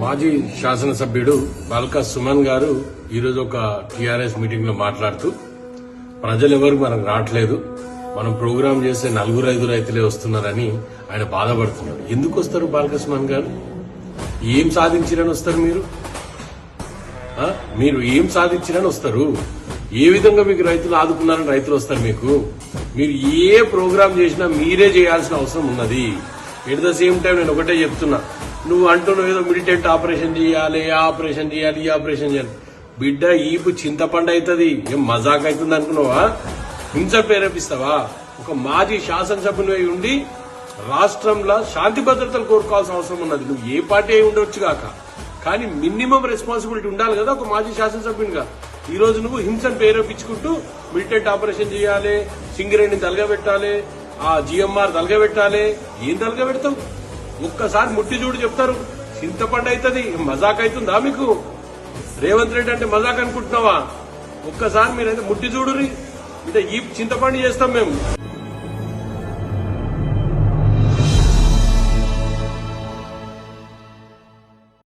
మాజీ శాసనసభ్యుడు బాల్కా సుమన్ గారు ఈరోజు ఒక టీఆర్ఎస్ మీటింగ్ లో మాట్లాడుతూ ప్రజలు ఎవరు మనకు రావట్లేదు, మనం ప్రోగ్రాం చేసే 4-5 రైతులే వస్తున్నారని ఆయన బాధపడుతున్నారు. ఎందుకు వస్తారు బాల్కా సుమన్ గారు? ఏం సాధించారని వస్తారు మీరు ఏం సాధించారని వస్తారు? ఏ విధంగా మీకు రైతులు ఆదుకున్నారని రైతులు వస్తారు? మీరు ఏ ప్రోగ్రాం చేసినా మీరే చేయాల్సిన అవసరం ఉన్నది. ఎట్ ద సేమ్ టైం నేను ఒకటే చెప్తున్నా, నువ్వు అంటున్నావు ఏదో మిలిటెంట్ ఆపరేషన్ చేయాలి, ఆ ఆపరేషన్ చేయాలి, ఈ ఆపరేషన్ చేయాలి. బిడ్డ ఈపు చింతపండు అవుతుంది, ఏం మజాక్ అవుతుంది అనుకున్నావా? హింస ప్రేరేపిస్తావా? ఒక మాజీ శాసనసభ్యుని ఉండి రాష్ట్రంలో శాంతి భద్రతలు కోరుకోవాల్సిన అవసరం ఉన్నది. నువ్వు ఏ పార్టీ అయి ఉండొచ్చు కాక, కానీ మినిమం రెస్పాన్సిబిలిటీ ఉండాలి కదా ఒక మాజీ శాసనసభ్యునిగా. ఈ రోజు నువ్వు హింసను ప్రేరేపించుకుంటూ మిలిటెంట్ ఆపరేషన్ చేయాలి, సింగరేణిని తలగబెట్టాలి, ఆ జిఎంఆర్ తలగబెట్టాలి. ఏం తలగబెడతావు? ఒక్కసారి ముట్టి చూడు చెప్తారు, చింతపండు అవుతుంది. మజాక్ అవుతుందా మీకు? రేవంత్ రెడ్డి అంటే మజాక్ అనుకుంటున్నావా? ఒక్కసారి మీరైతే ముట్టి చూడురి, అంటే ఈ చింతపండు చేస్తాం మేము.